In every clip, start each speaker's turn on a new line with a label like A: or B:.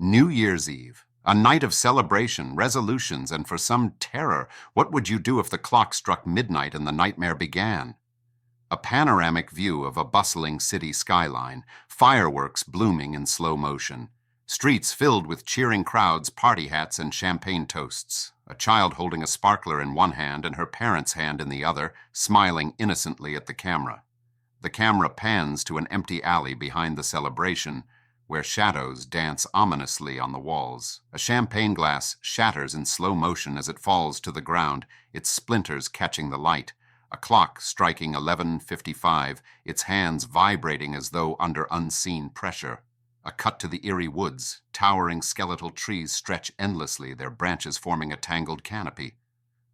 A: New Year's Eve, a night of celebration, resolutions, and for some terror. What would you do if the clock struck midnight and the nightmare began? A panoramic view of a bustling city skyline, fireworks blooming in slow motion, streets filled with cheering crowds, party hats, and champagne toasts, a child holding a sparkler in one hand and her parent's hand in the other, smiling innocently at the camera. The camera pans to an empty alley behind the celebration, where shadows dance ominously on the walls. A champagne glass shatters in slow motion as it falls to the ground, its splinters catching the light. A clock striking 11:55, its hands vibrating as though under unseen pressure. A cut to the eerie woods. Towering skeletal trees stretch endlessly, their branches forming a tangled canopy.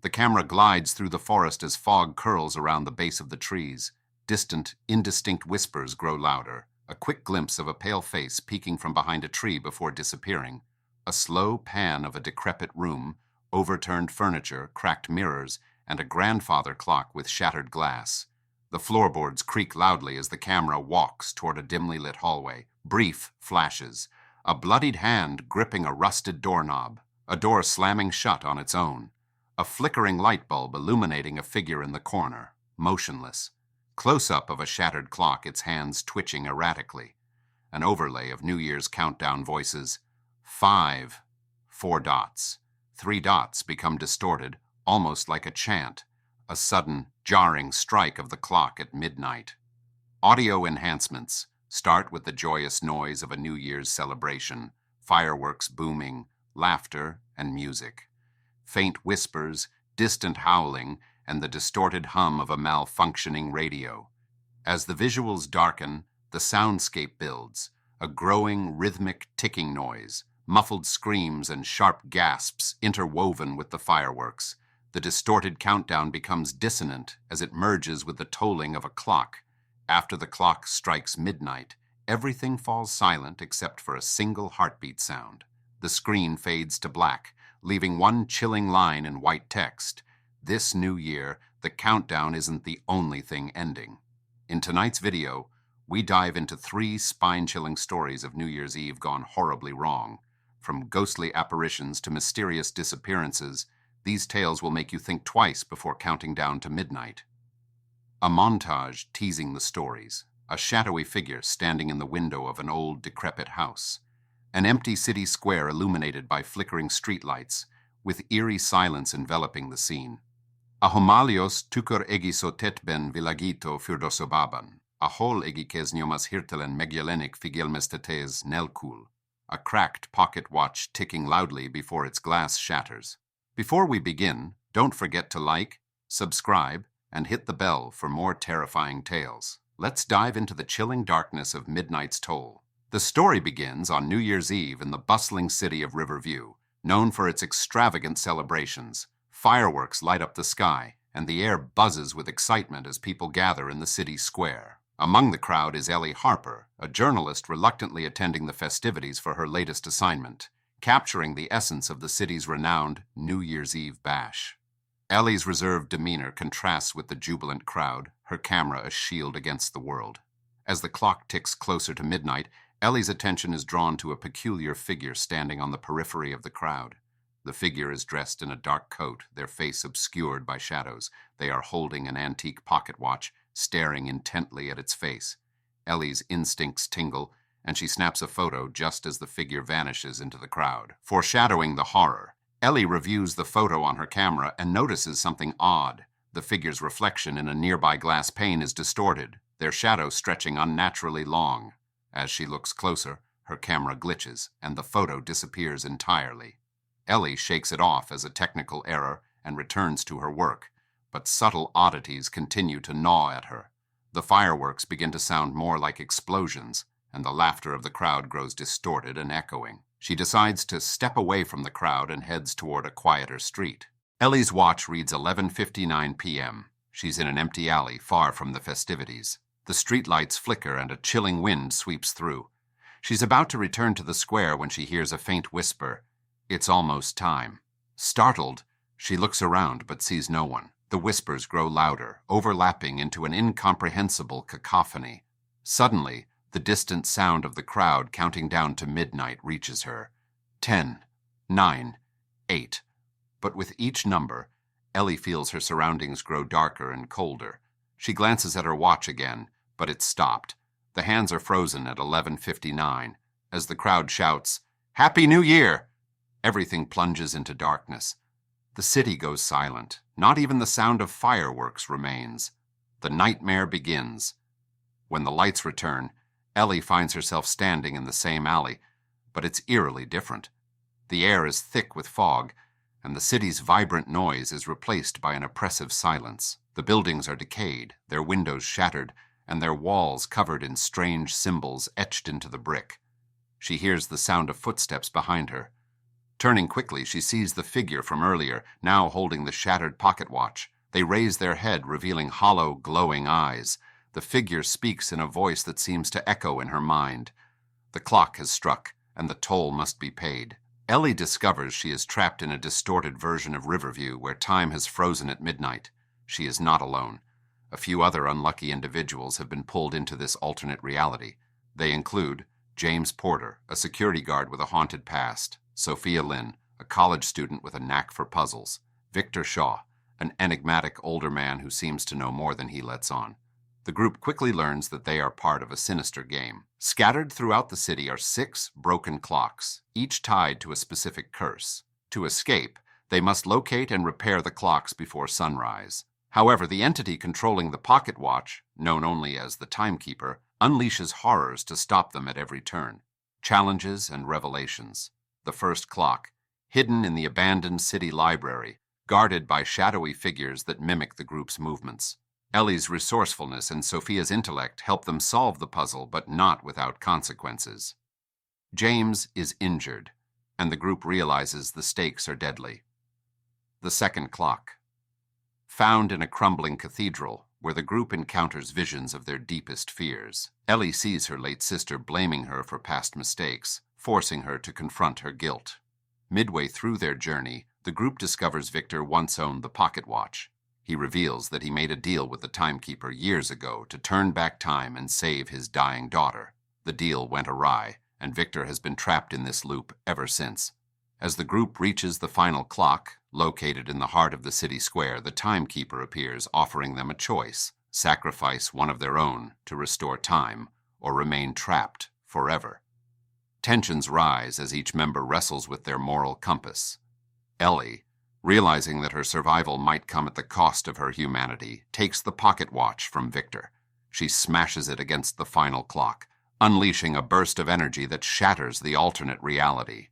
A: The camera glides through the forest as fog curls around the base of the trees. Distant, indistinct whispers grow louder. A quick glimpse of a pale face peeking from behind a tree before disappearing. A slow pan of a decrepit room, overturned furniture, cracked mirrors, and a grandfather clock with shattered glass. The floorboards creak loudly as the camera walks toward a dimly lit hallway. Brief flashes. A bloodied hand gripping a rusted doorknob. A door slamming shut on its own. A flickering light bulb illuminating a figure in the corner, motionless. Close-up of a shattered clock, its hands twitching erratically. An overlay of New Year's countdown voices. 5. 4 dots. 3 dots become distorted, almost like a chant. A sudden, jarring strike of the clock at midnight. Audio enhancements start with the joyous noise of a New Year's celebration, fireworks booming, laughter, and music. Faint whispers, distant howling, and the distorted hum of a malfunctioning radio. As the visuals darken, the soundscape builds, a growing rhythmic ticking noise, muffled screams and sharp gasps interwoven with the fireworks. The distorted countdown becomes dissonant as it merges with the tolling of a clock. After the clock strikes midnight, everything falls silent except for a single heartbeat sound. The screen fades to black, leaving one chilling line in white text. This new year, the countdown isn't the only thing ending. In tonight's video, we dive into 3 spine-chilling stories of New Year's Eve gone horribly wrong. From ghostly apparitions to mysterious disappearances, these tales will make you think twice before counting down to midnight. A montage teasing the stories. A shadowy figure standing in the window of an old, decrepit house. An empty city square illuminated by flickering streetlights, with eerie silence enveloping the scene. Ahomalios tukor egi sotet ben villagito fyrdosobaban. Ahol egi kes nyomas hirtelen megialenik figelmestetes nelkul. A cracked pocket watch ticking loudly before its glass shatters. Before we begin, don't forget to like, subscribe, and hit the bell for more terrifying tales. Let's dive into the chilling darkness of midnight's toll. The story begins on New Year's Eve in the bustling city of Riverview, known for its extravagant celebrations. Fireworks light up the sky, and the air buzzes with excitement as people gather in the city square. Among the crowd is Ellie Harper, a journalist reluctantly attending the festivities for her latest assignment, capturing the essence of the city's renowned New Year's Eve bash. Ellie's reserved demeanor contrasts with the jubilant crowd, her camera a shield against the world. As the clock ticks closer to midnight, Ellie's attention is drawn to a peculiar figure standing on the periphery of the crowd. The figure is dressed in a dark coat, their face obscured by shadows. They are holding an antique pocket watch, staring intently at its face. Ellie's instincts tingle, and she snaps a photo just as the figure vanishes into the crowd. Foreshadowing the horror, Ellie reviews the photo on her camera and notices something odd. The figure's reflection in a nearby glass pane is distorted, their shadow stretching unnaturally long. As she looks closer, her camera glitches, and the photo disappears entirely. Ellie shakes it off as a technical error and returns to her work, but subtle oddities continue to gnaw at her. The fireworks begin to sound more like explosions, and the laughter of the crowd grows distorted and echoing. She decides to step away from the crowd and heads toward a quieter street. Ellie's watch reads 11:59 p.m. She's in an empty alley far from the festivities. The streetlights flicker and a chilling wind sweeps through. She's about to return to the square when she hears a faint whisper. It's almost time. Startled, she looks around but sees no one. The whispers grow louder, overlapping into an incomprehensible cacophony. Suddenly, the distant sound of the crowd counting down to midnight reaches her. 10, 9, 8. But with each number, Ellie feels her surroundings grow darker and colder. She glances at her watch again, but it's stopped. The hands are frozen at 11:59. As the crowd shouts, "Happy New Year!" everything plunges into darkness. The city goes silent. Not even the sound of fireworks remains. The nightmare begins. When the lights return, Ellie finds herself standing in the same alley, but it's eerily different. The air is thick with fog, and the city's vibrant noise is replaced by an oppressive silence. The buildings are decayed, their windows shattered, and their walls covered in strange symbols etched into the brick. She hears the sound of footsteps behind her. Turning quickly, she sees the figure from earlier, now holding the shattered pocket watch. They raise their head, revealing hollow, glowing eyes. The figure speaks in a voice that seems to echo in her mind. The clock has struck, and the toll must be paid. Ellie discovers she is trapped in a distorted version of Riverview where time has frozen at midnight. She is not alone. A few other unlucky individuals have been pulled into this alternate reality. They include James Porter, a security guard with a haunted past; Sophia Lynn, a college student with a knack for puzzles; Victor Shaw, an enigmatic older man who seems to know more than he lets on. The group quickly learns that they are part of a sinister game. Scattered throughout the city are 6 broken clocks, each tied to a specific curse. To escape, they must locate and repair the clocks before sunrise. However, the entity controlling the pocket watch, known only as the timekeeper, unleashes horrors to stop them at every turn. Challenges and revelations. The first clock, hidden in the abandoned city library, guarded by shadowy figures that mimic the group's movements. Ellie's resourcefulness and Sophia's intellect help them solve the puzzle, but not without consequences. James is injured, and the group realizes the stakes are deadly. The second clock. Found in a crumbling cathedral, where the group encounters visions of their deepest fears. Ellie sees her late sister blaming her for past mistakes, forcing her to confront her guilt. Midway through their journey, the group discovers Victor once owned the pocket watch. He reveals that he made a deal with the timekeeper years ago to turn back time and save his dying daughter. The deal went awry, and Victor has been trapped in this loop ever since. As the group reaches the final clock, located in the heart of the city square, the timekeeper appears, offering them a choice: sacrifice one of their own to restore time, or remain trapped forever. Tensions rise as each member wrestles with their moral compass. Ellie, realizing that her survival might come at the cost of her humanity, takes the pocket watch from Victor. She smashes it against the final clock, unleashing a burst of energy that shatters the alternate reality.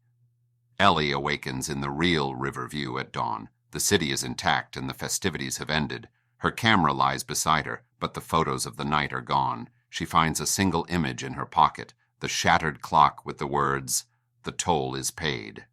A: Ellie awakens in the real Riverview at dawn. The city is intact and the festivities have ended. Her camera lies beside her, but the photos of the night are gone. She finds a single image in her pocket, the shattered clock with the words, "The toll is paid."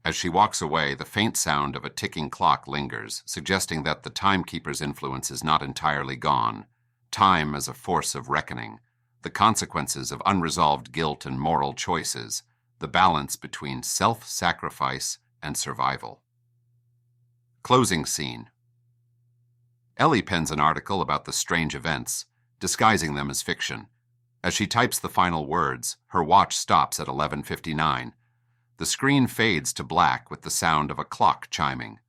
A: As she walks away, the faint sound of a ticking clock lingers, suggesting that the timekeeper's influence is not entirely gone. Time as a force of reckoning, the consequences of unresolved guilt and moral choices, the balance between self-sacrifice and survival. Closing scene. Ellie pens an article about the strange events, disguising them as fiction. As she types the final words, her watch stops at 11:59. The screen fades to black with the sound of a clock chiming.